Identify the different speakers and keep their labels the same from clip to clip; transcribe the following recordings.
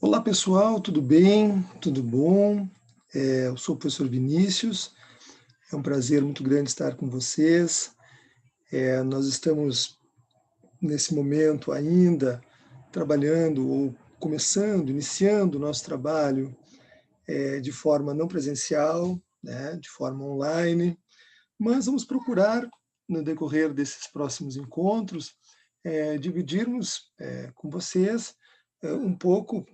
Speaker 1: Olá pessoal, tudo bem? Tudo bom? Eu sou o professor Vinícius, é um prazer muito grande estar com vocês. Nós estamos nesse momento ainda trabalhando ou começando, iniciando o nosso trabalho de forma não presencial, né, de forma online, mas vamos procurar, no decorrer desses próximos encontros, dividirmos com vocês um pouco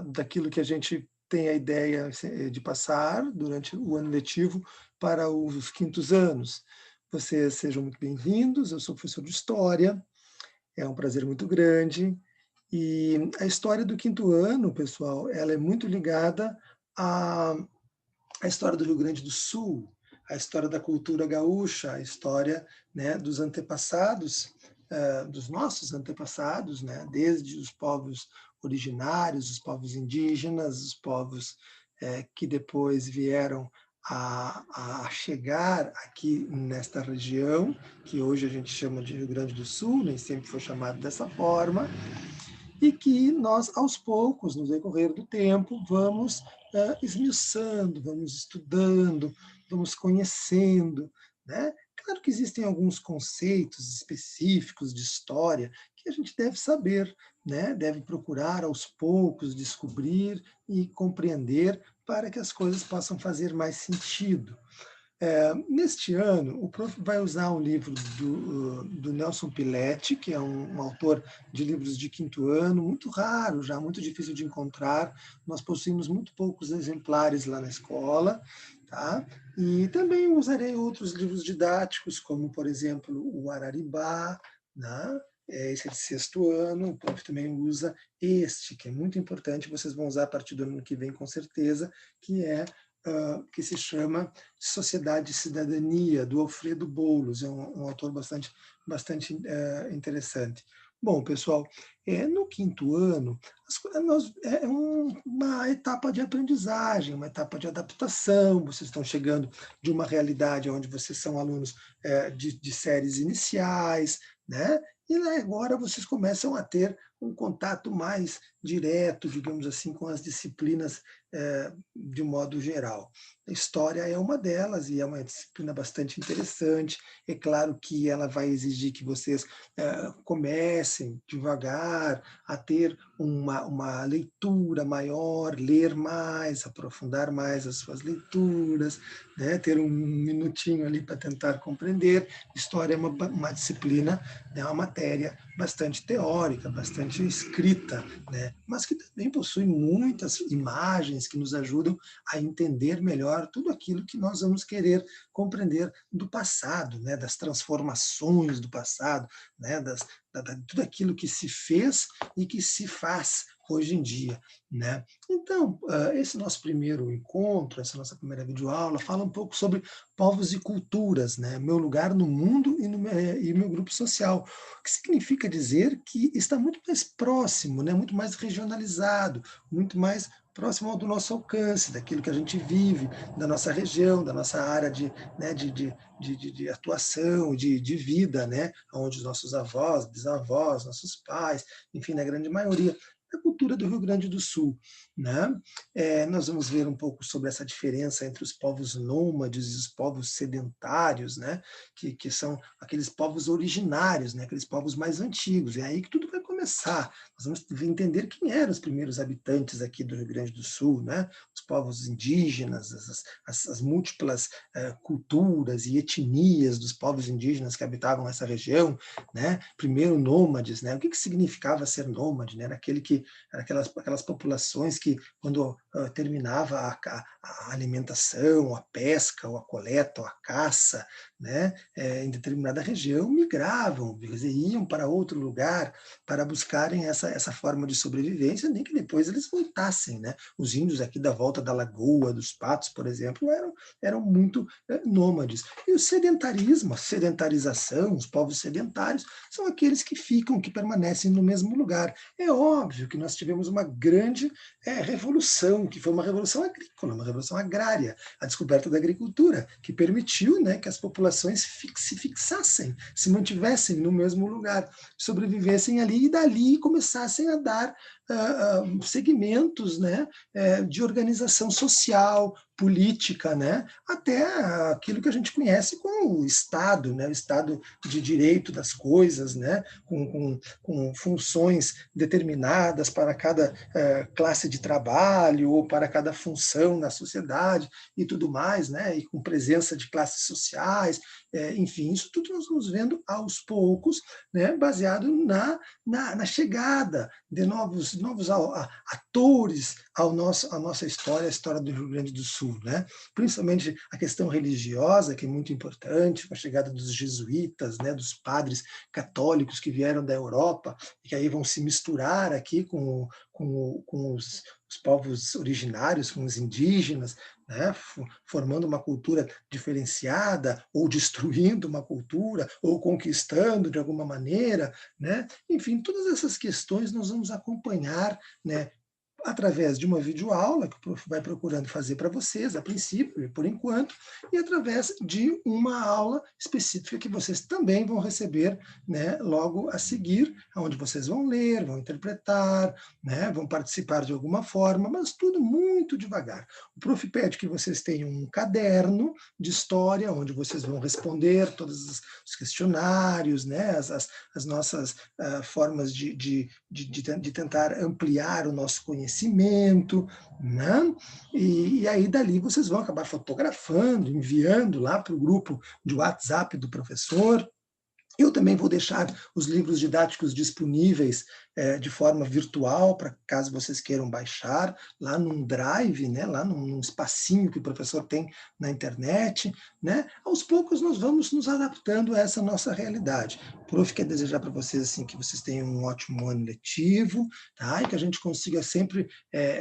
Speaker 1: daquilo que a gente tem a ideia de passar durante o ano letivo para os quintos anos. Vocês sejam muito bem-vindos, eu sou professor de História, é um prazer muito grande. E a história do quinto ano, pessoal, ela é muito ligada à a história do Rio Grande do Sul, a história da cultura gaúcha, a história, né, dos antepassados, dos nossos antepassados, né, desde os povos originários, os povos indígenas, os povos que depois vieram a chegar aqui nesta região, que hoje a gente chama de Rio Grande do Sul, nem sempre foi chamado dessa forma, e que nós, aos poucos, no decorrer do tempo, vamos esmiuçando, vamos estudando, vamos conhecendo, né? Claro que existem alguns conceitos específicos de história que a gente deve saber, né? Deve procurar aos poucos descobrir e compreender para que as coisas possam fazer mais sentido. Neste ano, o prof vai usar um livro do Nelson Piletti, que é um autor de livros de quinto ano, muito raro, já muito difícil de encontrar. Nós possuímos muito poucos exemplares lá na escola, tá? E também usarei outros livros didáticos, como, por exemplo, o Araribá, né? Esse é de sexto ano, o prof também usa este, que é muito importante, vocês vão usar a partir do ano que vem, com certeza, que se chama Sociedade e Cidadania, do Alfredo Boulos, é um autor bastante interessante. Bom, pessoal, no quinto ano, uma etapa de aprendizagem, uma etapa de adaptação, vocês estão chegando de uma realidade onde vocês são alunos de séries iniciais, né? E agora vocês começam a ter um contato mais direto, digamos assim, com as disciplinas de modo geral. A história é uma delas e é uma disciplina bastante interessante. É claro que ela vai exigir que vocês comecem devagar a ter uma leitura maior, ler mais, aprofundar mais as suas leituras, né? Ter um minutinho ali para tentar compreender. História é uma disciplina, é uma matéria bastante teórica, bastante escrita, né? Mas que também possui muitas imagens que nos ajudam a entender melhor tudo aquilo que nós vamos querer compreender do passado, né? Das transformações do passado, né? Tudo aquilo que se fez e que se faz hoje em dia, né? Então, esse nosso primeiro encontro, essa nossa primeira videoaula, fala um pouco sobre povos e culturas, né? Meu lugar no mundo e meu grupo social, o que significa dizer que está muito mais próximo, né? Muito mais regionalizado, muito mais próximo ao do nosso alcance, daquilo que a gente vive, da nossa região, da nossa área de atuação, de vida, né? Onde os nossos avós, bisavós, nossos pais, enfim, na grande maioria, da cultura do Rio Grande do Sul, né? Nós vamos ver um pouco sobre essa diferença entre os povos nômades e os povos sedentários, né? Que são aqueles povos originários, né? Aqueles povos mais antigos. É aí que tudo vai começar. Nós vamos entender quem eram os primeiros habitantes aqui do Rio Grande do Sul, né? Os povos indígenas, as múltiplas culturas e etnias dos povos indígenas que habitavam essa região, né? Primeiro nômades, né? O que significava ser nômade, né? Aquelas populações que, quando terminava a alimentação, a pesca, ou a coleta, ou a caça, né? Em determinada região, migravam, eles iam para outro lugar para buscarem essa forma de sobrevivência, nem que depois eles voltassem, né? Os índios aqui da volta da Lagoa dos Patos, por exemplo, eram muito nômades. E o sedentarismo, a sedentarização, os povos sedentários, são aqueles que ficam, que permanecem no mesmo lugar. É óbvio que nós tivemos uma grande revolução, que foi uma revolução agrícola, uma revolução agrária, a descoberta da agricultura, que permitiu, né, que as populações se fixassem, se mantivessem no mesmo lugar, sobrevivessem ali e dali começassem a dar segmentos, né, de organização social, política, né, até aquilo que a gente conhece como o Estado, né, o Estado de direito das coisas, né, com funções determinadas para cada classe de trabalho ou para cada função na sociedade e tudo mais, né, e com presença de classes sociais, enfim, isso tudo nós vamos vendo aos poucos, né, baseado na chegada de novos atores à nossa história, a história do Rio Grande do Sul, né? Principalmente a questão religiosa, que é muito importante, com a chegada dos jesuítas, né, dos padres católicos que vieram da Europa, e que aí vão se misturar aqui com os povos originários, com os indígenas, né, formando uma cultura diferenciada, ou destruindo uma cultura, ou conquistando de alguma maneira, né? Enfim, todas essas questões nós vamos acompanhar, né, através de uma videoaula que o prof vai procurando fazer para vocês, a princípio e por enquanto, e através de uma aula específica que vocês também vão receber, né, logo a seguir, onde vocês vão ler, vão interpretar, né, vão participar de alguma forma, mas tudo muito devagar. O prof pede que vocês tenham um caderno de história, onde vocês vão responder todos os questionários, né, as nossas formas de tentar ampliar o nosso conhecimento, né? E aí dali vocês vão acabar fotografando, enviando lá para o grupo de WhatsApp do professor. Eu também vou deixar os livros didáticos disponíveis de forma virtual, para caso vocês queiram baixar, lá num drive, né, lá num espacinho que o professor tem na internet. Né? Aos poucos nós vamos nos adaptando a essa nossa realidade. O prof quer desejar para vocês assim, que vocês tenham um ótimo ano letivo, tá? E que a gente consiga sempre,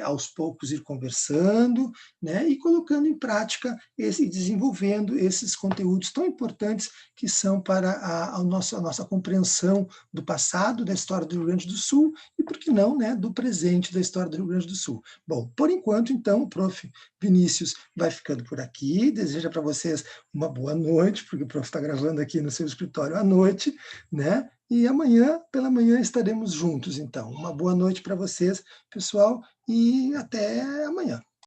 Speaker 1: aos poucos, ir conversando, né, e colocando em prática e desenvolvendo esses conteúdos tão importantes que são para a nossa compreensão do passado, da história do Rio Grande do Sul e, por que não, né, do presente da história do Rio Grande do Sul. Bom, por enquanto, então, o prof. Vinícius vai ficando por aqui, deseja para vocês uma boa noite, porque o prof. está gravando aqui no seu escritório à noite, né? E amanhã, pela manhã, estaremos juntos, então. Uma boa noite para vocês, pessoal, e até amanhã.